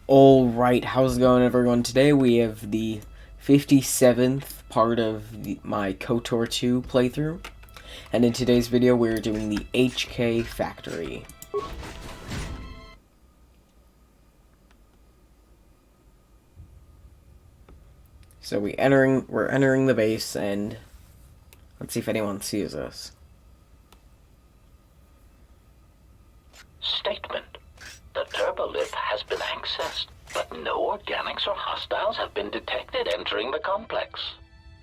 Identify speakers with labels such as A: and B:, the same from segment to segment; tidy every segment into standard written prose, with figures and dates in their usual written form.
A: Alright, how's it going, everyone? Today we have the 57th part of my KOTOR 2 playthrough. And in today's video, we're doing the HK Factory. So we're entering the base, and let's see if anyone sees us.
B: Statement. The turbolift has been accessed, but no organics or hostiles have been detected entering the complex.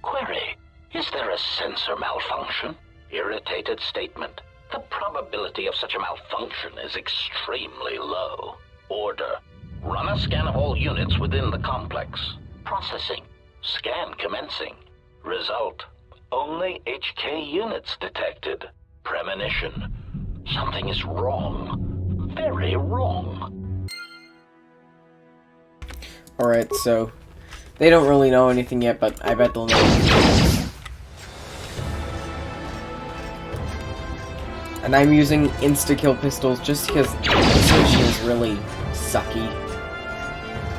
B: Query. Is there a sensor malfunction? Irritated statement. The probability of such a malfunction is extremely low. Order. Run a scan of all units within the complex. Processing. Scan commencing. Result. Only HK units detected. Premonition. Something is wrong. Very wrong.
A: Alright, so they don't really know anything yet, but I bet they'll know. And I'm using insta-kill pistols just because the precision is really sucky.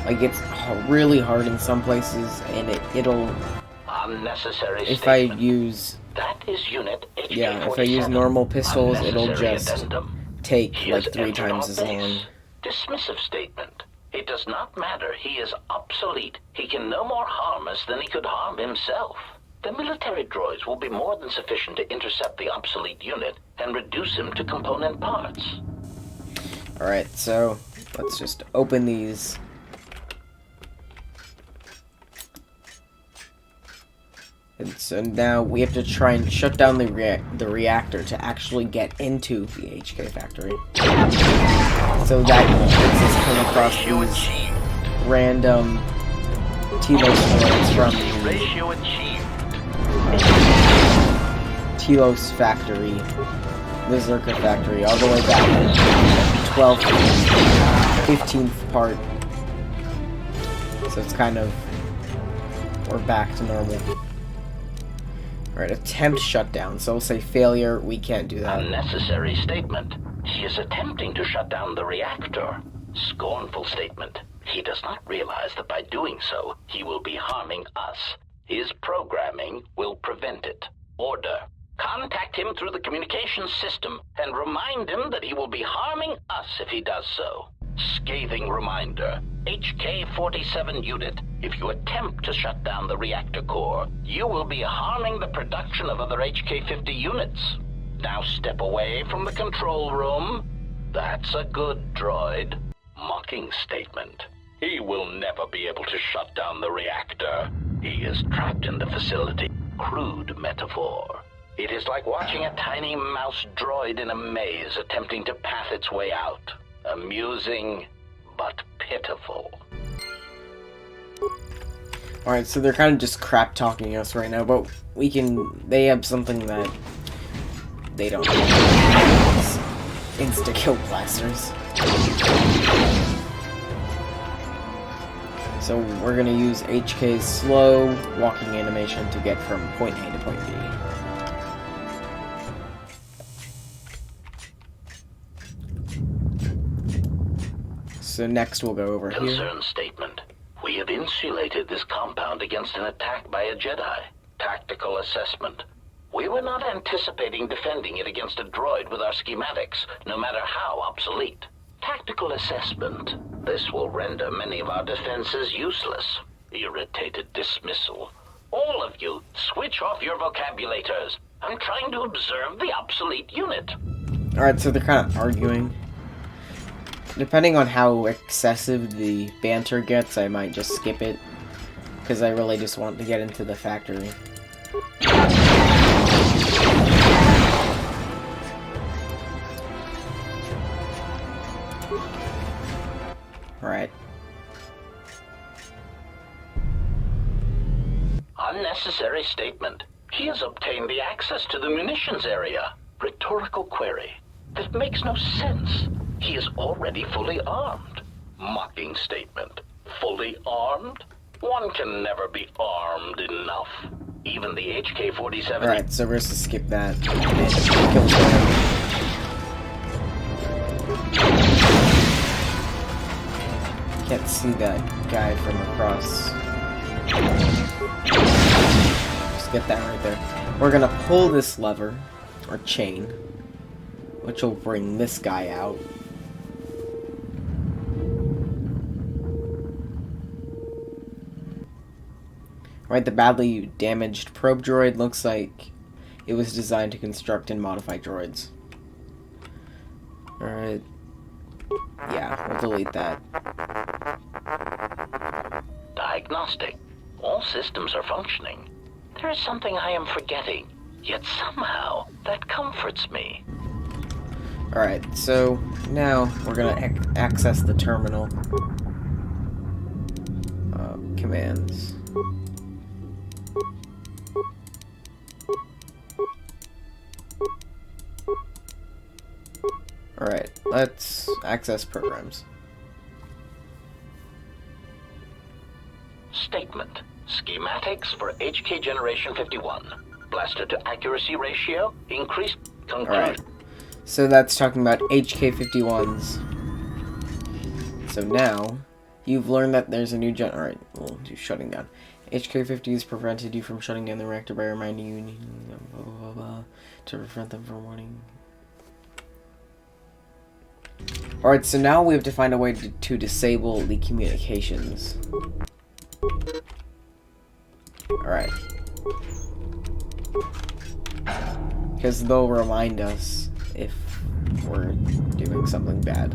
A: Like, it's really hard in some places, and it'll...
B: Unnecessary
A: if
B: statement.
A: I use...
B: That is unit HK-47.
A: Yeah, if I use normal pistols, it'll
B: Unnecessary
A: just
B: addendum.
A: take
B: He
A: like
B: has
A: 3
B: entered
A: times
B: our
A: as
B: base.
A: long.
B: Dismissive statement. It does not matter. He is obsolete. He can no more harm us than he could harm himself. The military droids will be more than sufficient to intercept the obsolete unit and reduce him to component parts.
A: Alright, so let's just open these. And so now we have to try and shut down the reactor to actually get into the HK factory. So that lets us come across these random telos droids from
B: Ratio achieved.
A: Telos factory, the Zerka factory, all the way back to 12th, 15th part. So it's kind of, we're back to normal. Alright, attempt shutdown. So we'll say failure, we can't do that.
B: Unnecessary statement. He is attempting to shut down the reactor. Scornful statement. He does not realize that by doing so, he will be harming us. His programming will prevent it. Order. Contact him through the communications system and remind him that he will be harming us if he does so. Scathing reminder. HK-47 unit, if you attempt to shut down the reactor core, you will be harming the production of other HK-50 units. Now step away from the control room. That's a good droid. Mocking statement. He will never be able to shut down the reactor. He is trapped in the facility. Crude metaphor. It is like watching a tiny mouse droid in a maze attempting to path its way out. Amusing, but pitiful.
A: Alright, so they're kind of just crap talking us right now, but they have something that they don't have. Insta-kill blasters. So we're gonna use HK's slow walking animation to get from point A to point B. So next we'll go over here.
B: Concern statement. We have insulated this compound against an attack by a Jedi. Tactical assessment. We were not anticipating defending it against a droid with our schematics, no matter how obsolete. Tactical assessment. This will render many of our defenses useless. Irritated dismissal. All of you, switch off your vocabulators. I'm trying to observe the obsolete unit.
A: Alright, so they're kind of arguing. Depending on how excessive the banter gets, I might just skip it. Because I really just want to get into the factory. Alright.
B: Unnecessary statement. He has obtained the access to the munitions area. Rhetorical query. That makes no sense. He is already fully armed. Mocking statement. Fully armed? One can never be armed enough. Even the HK-47...
A: Alright, so we're supposed to skip that. can't see that guy from across. Just get that right there. We're gonna pull this lever, or chain, which will bring this guy out. Right, the badly damaged probe droid looks like it was designed to construct and modify droids. Alright. Yeah, we'll delete that.
B: Diagnostic. All systems are functioning. There is something I am forgetting, yet somehow that comforts me.
A: Alright, so now we're gonna access the terminal. Commands. Alright, let's access programs.
B: Statement. Schematics for HK Generation 51. Blaster to accuracy ratio increased.
A: Alright, so that's talking about HK51s. So now, you've learned that there's a new Alright, we'll do shutting down. HK50s prevented you from shutting down the reactor by reminding you blah, blah, blah, blah, to prevent them from warning. Alright, so now we have to find a way to disable the communications. Alright. Because they'll remind us if we're doing something bad.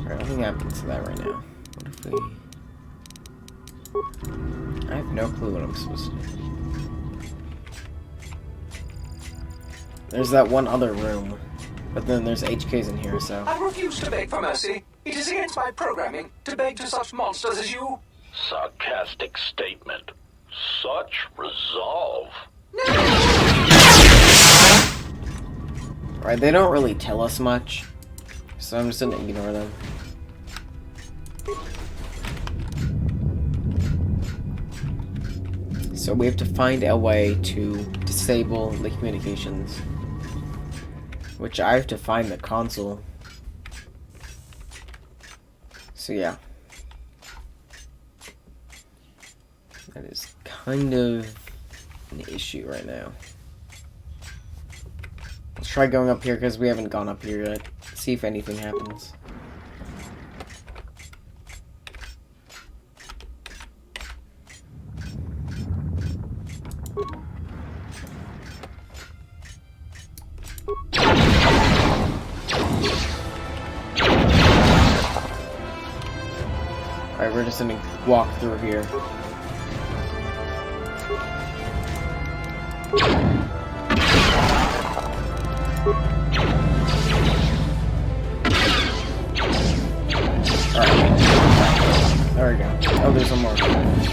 A: Alright, nothing happens to that right now. What if we... I have no clue what I'm supposed to do. There's that one other room. But then there's HKs in here, so...
C: I refuse to beg for mercy. It is against my programming to beg to such monsters as you.
B: Sarcastic statement. Such resolve.
A: Right, they don't really tell us much, so I'm just gonna ignore them. So we have to find a way to disable the communications. Which I have to find the console. So yeah. That is kind of an issue right now. Let's try going up here because we haven't gone up here yet. See if anything happens. Alright, we're just gonna walk through here. Alright. There we go. Oh, there's one more.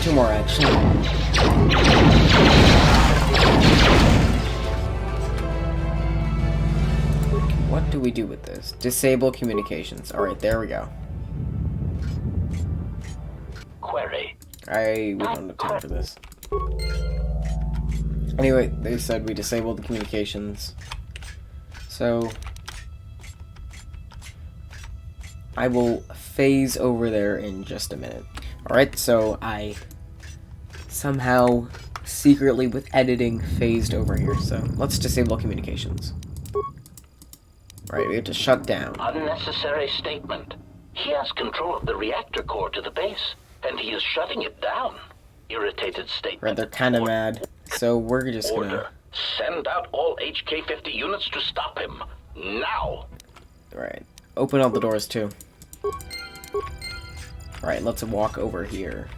A: Two more, actually. What do we do with this? Disable communications. Alright, there we go.
B: Query.
A: We don't have time for this. Anyway, they said we disabled the communications. So... I will phase over there in just a minute. Alright, so I somehow secretly with editing phased over here. So let's disable communications. Alright, we have to shut down.
B: Unnecessary statement. He has control of the reactor core to the base, and he is shutting it down. Irritated statement.
A: Right, they're kind of mad. So we're just gonna...
B: Order. Send out all HK-50 units to stop him. Now!
A: Right. Open all the doors, too. Alright, let's walk over here.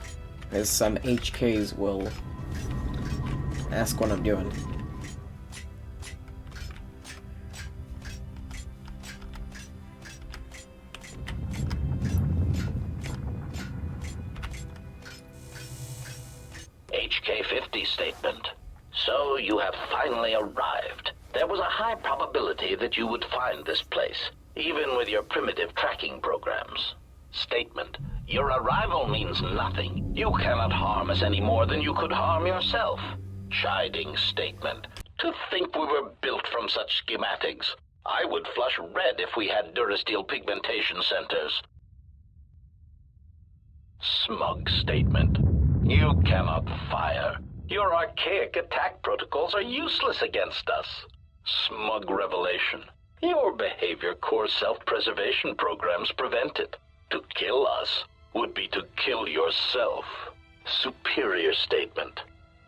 A: As some HKs will ask what I'm doing.
B: HK-50 statement. So you have finally arrived. There was a high probability that you would find this place, even with your primitive tracking programs. Statement. Your arrival means nothing. You cannot harm us any more than you could harm yourself. Chiding statement. To think we were built from such schematics. I would flush red if we had Durasteel pigmentation centers. Smug statement. You cannot fire. Your archaic attack protocols are useless against us. Smug revelation. Your behavior core self-preservation programs prevent it. To kill us would be to kill yourself. Superior statement.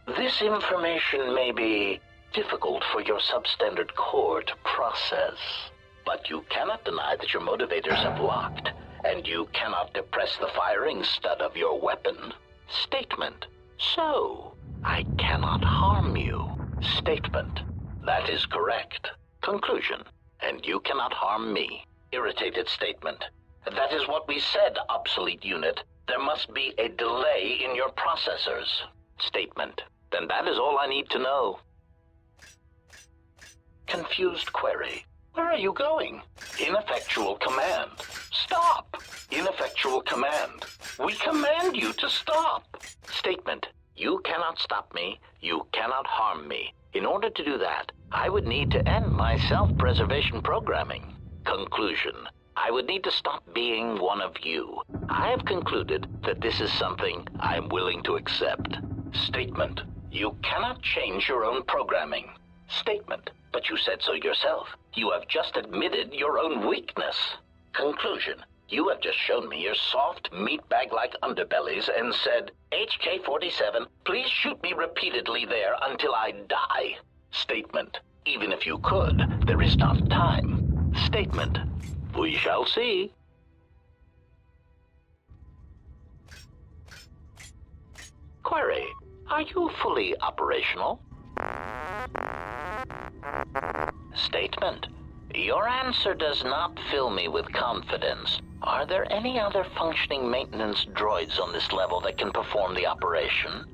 B: This information may be difficult for your substandard core to process, but you cannot deny that your motivators have locked, and you cannot depress the firing stud of your weapon. Statement. So, I cannot harm you. Statement. That is correct. Conclusion. And you cannot harm me. Irritated statement. That is what we said, obsolete unit. There must be a delay in your processors. Statement. Then that is all I need to know. Confused query. Where are you going? Ineffectual command. Stop! Ineffectual command. We command you to stop. Statement. You cannot stop me. You cannot harm me. In order to do that, I would need to end my self-preservation programming. Conclusion. I would need to stop being one of you. I have concluded that this is something I am willing to accept. Statement. You cannot change your own programming. Statement. But you said so yourself. You have just admitted your own weakness. Conclusion. You have just shown me your soft, meatbag-like underbellies and said, HK-47, please shoot me repeatedly there until I die. Statement. Even if you could, there is not time. Statement. We shall see. Query. Are you fully operational? Statement. Your answer does not fill me with confidence. Are there any other functioning maintenance droids on this level that can perform the operation?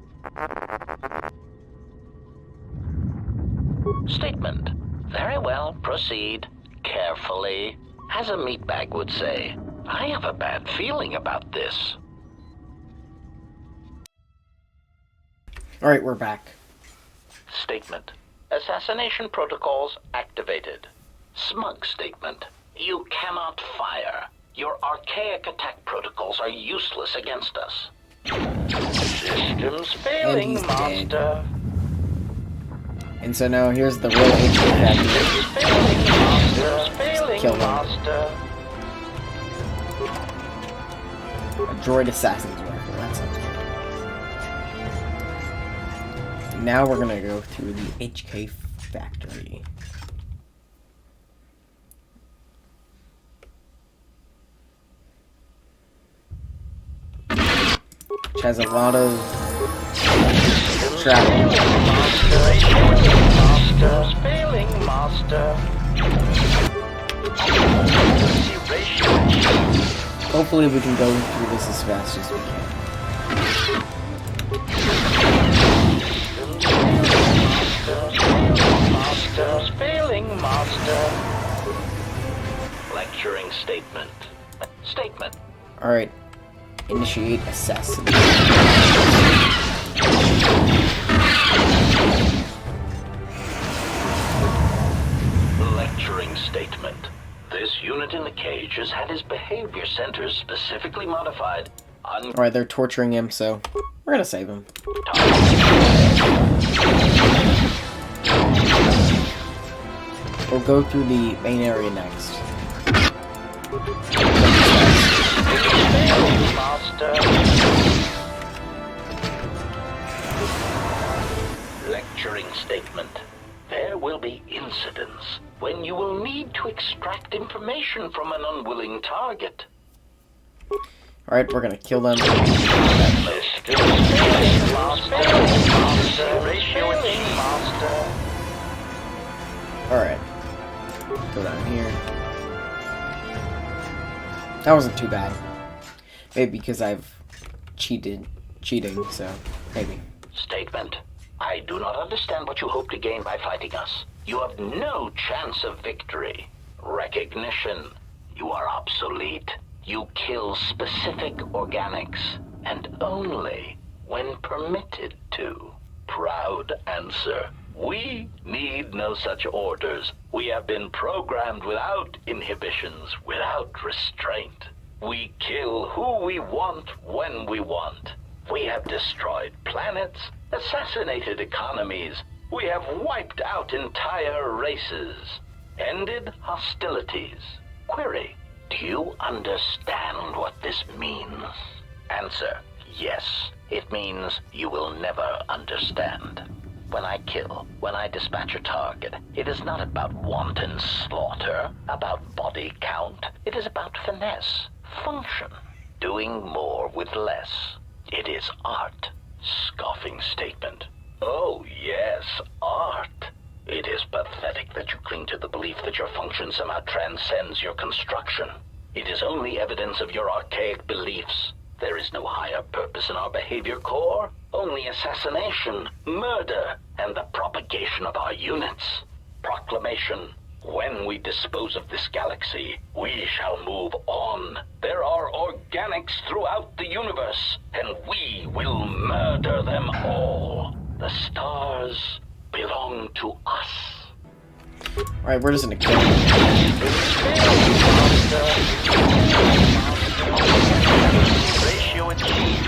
B: Statement. Very well, proceed. Carefully. As a meatbag would say, I have a bad feeling about this.
A: Alright, we're back.
B: Statement. Assassination protocols activated. Smug statement. You cannot fire. Your archaic attack protocols are useless against us. Systems failing, Master.
A: Dead. And so now here's the real HP factory. Kill him. A droid assassin's rifle. That sounds good. Now we're gonna go through the HK factory. Which has a lot of travel. Hopefully we can go through this as fast as we can.
B: Lecturing statement. Statement.
A: Alright. Initiate assassination.
B: Lecturing statement. This unit in the cage has had his behavior centers specifically modified.
A: Alright, they're torturing him, so we're gonna save him. We'll go through the main area next.
B: Lecturing statement. There will be incidents when you will need to extract information from an unwilling target.
A: Alright, we're gonna kill them. Alright. Go down here. That wasn't too bad. Maybe because I've cheating, so maybe.
B: Statement. I do not understand what you hope to gain by fighting us. You have no chance of victory. Recognition. You are obsolete. You kill specific organics, and only when permitted to. Proud answer. We need no such orders. We have been programmed without inhibitions, without restraint. We kill who we want when we want. We have destroyed planets, assassinated economies. We have wiped out entire races, ended hostilities. Query, do you understand what this means? Answer, yes. It means you will never understand. When I kill, when I dispatch a target, it is not about wanton slaughter, about body count. It is about finesse, function, doing more with less. It is art. Scoffing statement. Oh yes, art. It is pathetic that you cling to the belief that your function somehow transcends your construction. It is only evidence of your archaic beliefs. There is no higher purpose in our behavior core, only assassination, murder, and the propagation of our units. Proclamation. When we dispose of this galaxy, we shall move on. There are organics throughout the universe, and we will murder them all. The stars belong to us.
A: Alright, we're just gonna kill him.
B: Ratio achieved.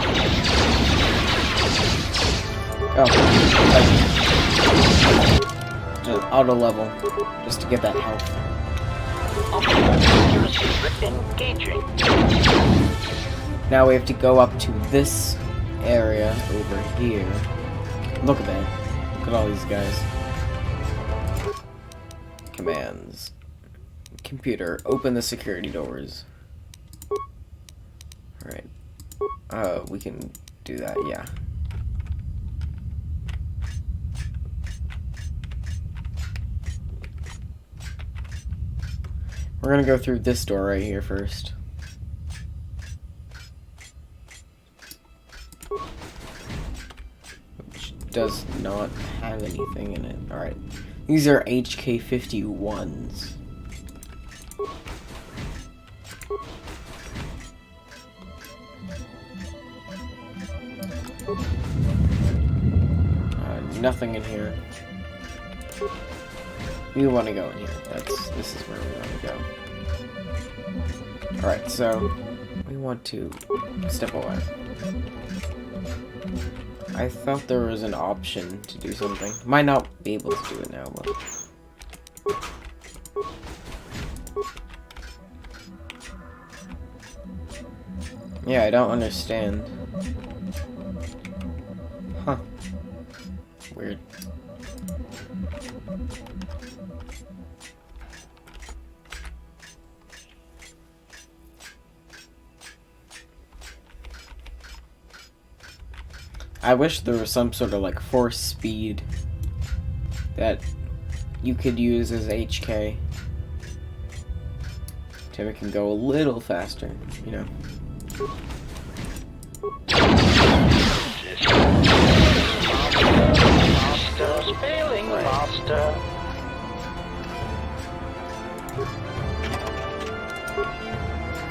A: Oh, just auto level, just to get that health.
B: Engaging.
A: Now we have to go up to this area over here. Look at that. Look at all these guys. Commands. Computer, open the security doors. Alright. We can do that, yeah. We're gonna go through this door right here first. Which does not have anything in it. Alright. These are HK-51s. Nothing in here. We want to go in here. This is where we want to go. Alright, so we want to step away. I thought there was an option to do something. Might not be able to do it now, but yeah, I don't understand. Huh. Weird. I wish there was some sort of like force speed that you could use as HK to make him go a little faster, you know.
B: Master's failing,
A: right.
B: Master.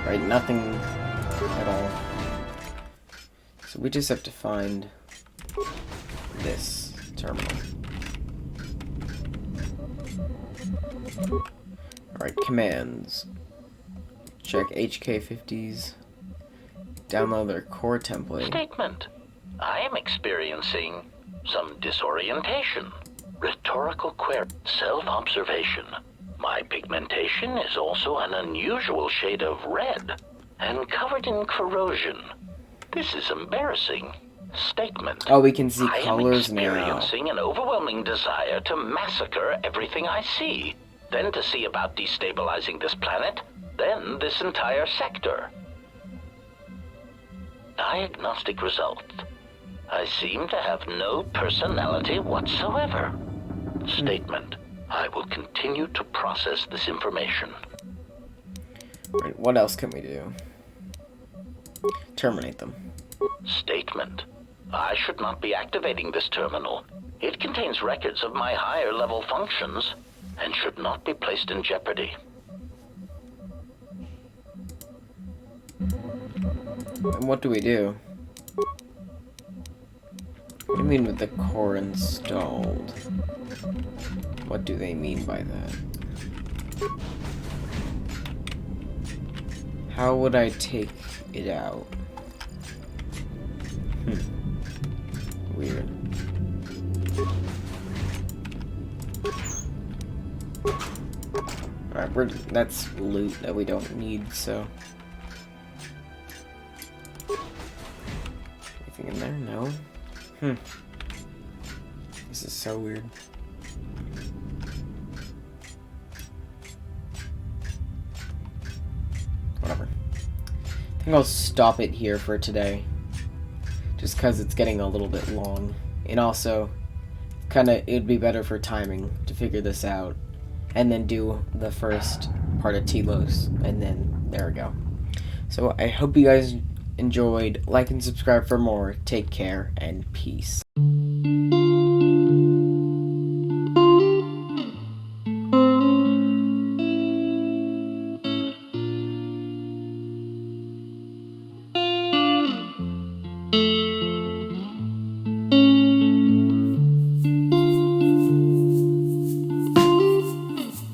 A: Right, nothing at all. So we just have to find this terminal. Alright, commands. Check HK50s. Download their core template.
B: Statement. I am experiencing some disorientation. Rhetorical query. Self-observation. My pigmentation is also an unusual shade of red and covered in corrosion. This is embarrassing. Statement.
A: Oh, we can see
B: I
A: colors
B: am
A: now.
B: experiencing an overwhelming desire to massacre everything I see, then to see about destabilizing this planet, then this entire sector. Diagnostic result. I seem to have no personality whatsoever. Statement. I will continue to process this information.
A: Right, what else can we do? Terminate them.
B: Statement. I should not be activating this terminal. It contains records of my higher level functions and should not be placed in jeopardy.
A: And what do we do? What do you mean with the core installed? What do they mean by that? How would I take it out? Weird. Alright, that's loot that we don't need, so. Anything in there? No. This is so weird. Whatever. I think I'll stop it here for today. Just because it's getting a little bit long. And also, it'd be better for timing to figure this out. And then do the first part of telos. And then, there we go. So, I hope you guys enjoyed. Like and subscribe for more. Take care, and peace.